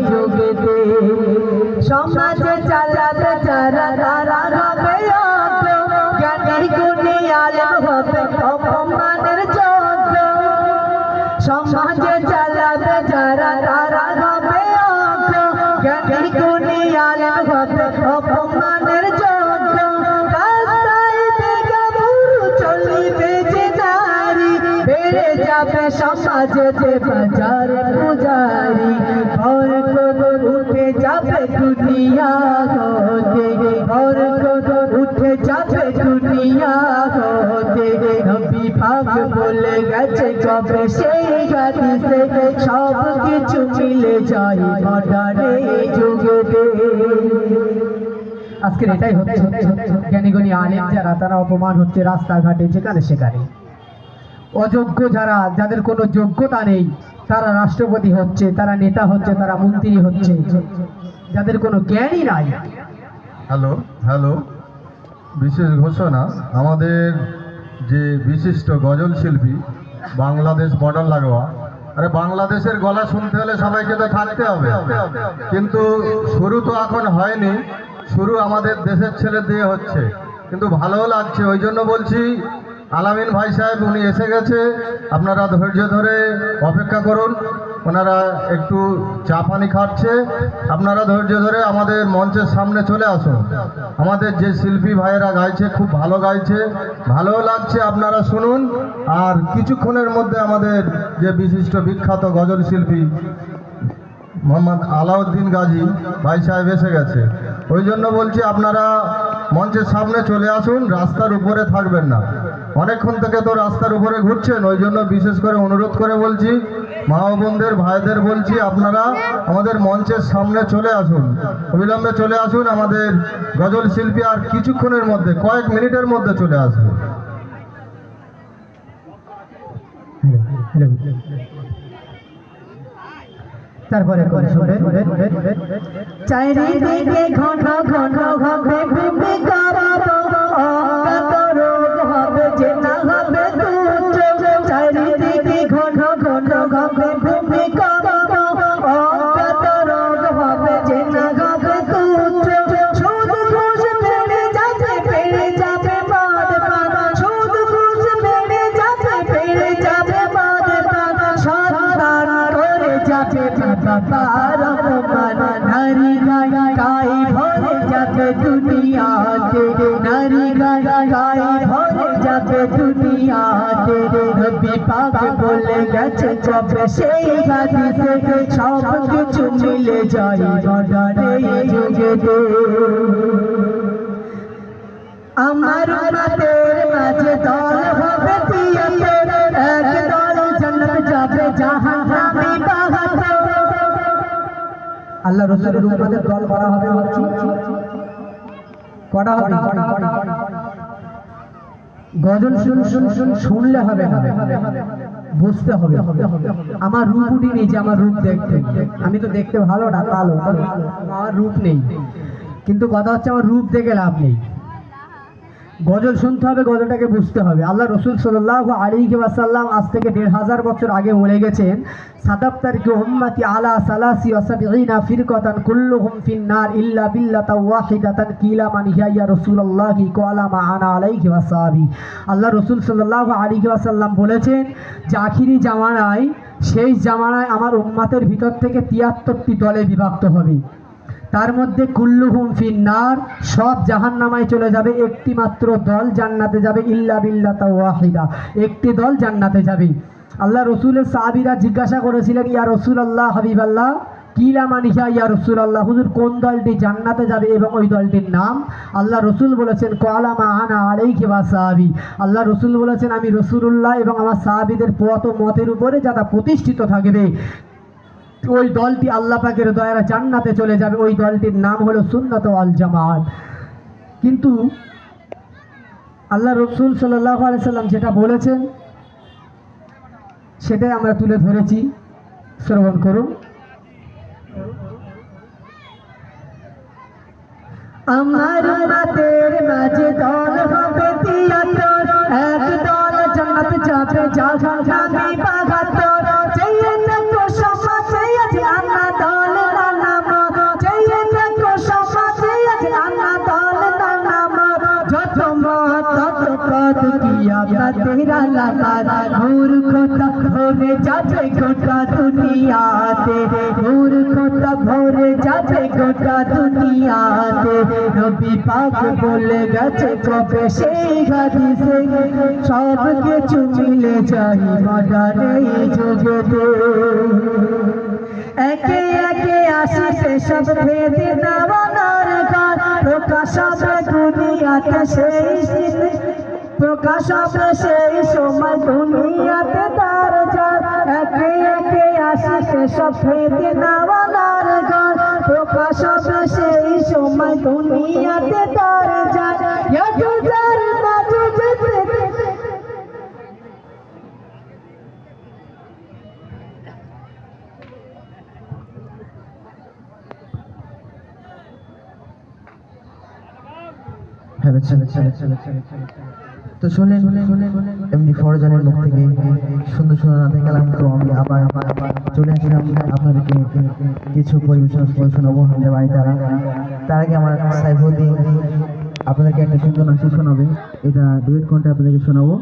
যুগেতে সমাজে চালাতে যারা তারা হবে জ্ঞানী গুণী আলেম হবে অপমানের যোগ্য। সমাজে চালাতে যারা তারা হবে জ্ঞানী গুণী আলেম হবে অপমানের যোগ্য। রাস্তায় বেগাবুরু চলিবে যে নারী বেড়ে যাবে সমাজেতে বাজার পূজারি। ভর কদর উঠে যাবে দুনিয়া হতে, ভর কদর উঠে যাবে দুনিয়া হতে। নবী পাক বলে গেছে কবে সেই হাদিসে সব কিছু মিলে যায় মডার্নে যুগেতে। আজকের এটাই হচ্ছে জ্ঞানীগুণী আলেম যারা তারা অপমান হচ্ছে রাস্তাঘাটে যেখানে সেখানে। অযোগ্য যারা, যাদের কোনো যোগ্যতা নেই তারা রাষ্ট্রপতি হচ্ছে, তারা নেতা হচ্ছে, তারা মন্ত্রী হচ্ছে, যাদের কোনো জ্ঞানই নাই। হ্যালো হ্যালো, বিশেষ ঘোষণা, আমাদের যে বিশিষ্ট গজল শিল্পী বাংলাদেশ বর্ডার লাগোয়া, আরে বাংলাদেশের গলা শুনতে হলে সবাইকে তো থাকতে হবে, কিন্তু শুরু তো এখন হয়নি, শুরু আমাদের দেশের ছেলে দিয়ে হচ্ছে, কিন্তু ভালোও লাগছে। ওই জন্য বলছি আলামিন ভাই সাহেব উনি এসে গেছে, আপনারা ধৈর্য ধরে অপেক্ষা করুন, ওনারা একটু চা পানি খাচ্ছে, আপনারা ধৈর্য ধরে আমাদের মঞ্চের সামনে চলে আসুন। আমাদের যে শিল্পী ভাইয়েরা গাইছে খুব ভালো গাইছে, ভালোও লাগছে, আপনারা শুনুন। আর কিছুক্ষণের মধ্যে আমাদের যে বিশিষ্ট বিখ্যাত গজল শিল্পী মোহাম্মদ আলাউদ্দিন গাজী ভাই সাহেব এসে গেছে, ওই জন্য বলছি আপনারা মঞ্চের সামনে চলে আসুন, রাস্তার উপরে থাকবেন না। অনেকক্ষণ থেকে তো রাস্তার উপরে ঘুরছেন, ওই জন্য বিশেষ করে অনুরোধ করে বলছি, মা ও বোনদের ভাইদের বলছি আপনারা আমাদের মঞ্চের সামনে চলে আসুন, অবিলম্বে চলে আসুন। আমাদের গজল শিল্পী আর কিছুক্ষণের মধ্যে, কয়েক মিনিটের মধ্যে চলে আসবে। তারপরে চারিদিকে ঘন ঘন হবে ভূমি কাঁপাবো, অজ্ঞাত রোগ হবে যে না হবে তুচ্ছ। চারিদিকে ঘন ঘন হবে ভূমি কাঁপাবো, অজ্ঞাত রোগ হবে যে না হবে তুচ্ছ। সুদ ঘুষ বেড়ে যাবে, বেড়ে যাবে বাদ বাদ, সুদ ঘুষ বেড়ে যাবে, বেড়ে যাবে বাদ বাদ। সন্তান করে যাবে বাবার অপমান, নারী গায়ে ভরে যাবে দুনিয়াতে, নারী গায়ে ভরে যাবে দুনিয়াতে। নবী পাক বলে গেছে কবে সেই হাদিসে সব কিছু মিলে যায় মডার্নে যুগেতে। আমার উম্মতের মাঝে দল হবে তিয়াত্তর, এক দল জান্নাত যাবে জাহান্নামে ৭২। আল্লাহ রাসূলের উম্মতের দল করা হবে, করা হবে। গজল শুনলে হবে না, বুঝতে হবে। আমার রূপ উঠি নেই যে আমার রূপ দেখতে, আমি তো দেখতে ভালো না, কালো, আমার রূপ নেই, কিন্তু কথা হচ্ছে আমার রূপ দেখে লাভ নেই। গজল শুনতে হবে, গজলটাকে বুঝতে হবে। আল্লাহ রসুল সাল্লাল্লাহু আলাইহি ওয়াসাল্লাম আজ থেকে ১৫০০ বছর আগে বলে গেছেন, সাতাবতারিকু উম্মতি আলা সালাসি ওয়া সাবঈনা ফিরকাতান কুল্লুহুম ফিন্নার ইল্লা বিল্লাতান ওয়াহিদাতান কিলা মান হিয়া ইয়া রাসূলুল্লাহি ক্বালা মা আনা আলাইহি ওয়াসাবি। আল্লাহ রসুল সাল্লাল্লাহু আলাইহি ওয়াসাল্লাম বলেছেন যে আখিরি জামানায়, সেই জামানায় আমার উম্মতের ভিতর থেকে ৭৩টি দলে বিভক্ত হবে, তার মধ্যে কুল্লুহুম ফিন্নার, সব জাহান্নামায় চলে যাবে, একটি মাত্র দল জান্নাতে যাবে, ইল্লা বিল্লাতা ওয়াহিদা, একটি দল জান্নাতে যাবে। আল্লাহ রসুলের সাহাবীরা জিজ্ঞাসা করেছিলেন, ইয়া রাসূলুল্লাহ, হাবিবাল্লাহ, কিলা মান হিয়া ইয়া রাসূলুল্লাহ, হুজুর কোন দলটি জান্নাতে যাবে এবং ওই দলটির নাম? আল্লাহ রসুল বলেছেন, ক্বালা মা আনা আলাইহি ওয়াসাবি। আল্লাহ রসুল বলেছেন, আমি রাসূলুল্লাহ এবং আমার সাহাবীদের পথ ও মতের উপরে যারা প্রতিষ্ঠিত থাকবে, ওই দলটি আল্লাহ পাকের দয়ায় জান্নাতে চলে যাবে। ওই দলটির নাম হলো সুন্নাত ওয়াল জামাত। কিন্তু আল্লাহ রাসূল সাল্লাল্লাহু আলাইহি সাল্লাম যেটা বলেছেন সেটাই আমরা তুলে ধরেছি, শ্রবণ করুন। আমার উম্মতের মাঝে দল হবে ৭৩, এক দল জান্নাত যাবে জাহান্নামে ৭২। চেয়ে না তো সমাজে আজ আনাদা আলামাত মূর্খতা ভরে যাবে গোটা দুনিয়াতে মূর্খতা ভরে যাবে গোটা দুনিয়াতে নবী পাক বলে গেছে কবে সেই হাদিসে সব কিছু মিলে যায় মডার্ন এই যুগেতে একে একে আসিছে সব ভেদে নামানার গান প্রকাশ হবে দুনিয়াতে সেই প্রকাশ হবে সেই সময় দুনিয়াতে তার যান একে একে আসিছে সব ভেদে নামানার গান প্রকাশ হবে সেই সময় দুনিয়াতে তার যান ইয়াজুজার মাজুজতে তো শুনলেন এমনি ফরজানের মুখ থেকে সুন্দর সুন্দর নাতে গেলাম। তো আমি আবার চলে আসলাম আপনাদেরকে কিছু পরিবেশনা শোনাবো আমাদের বাড়ি তার আগে আমার সাইফুদ্দিন আপনাদেরকে একটা সুন্দর নাচি শোনাবে। এটা ডুয়েট কণ্ঠে আপনাদেরকে শোনাবো।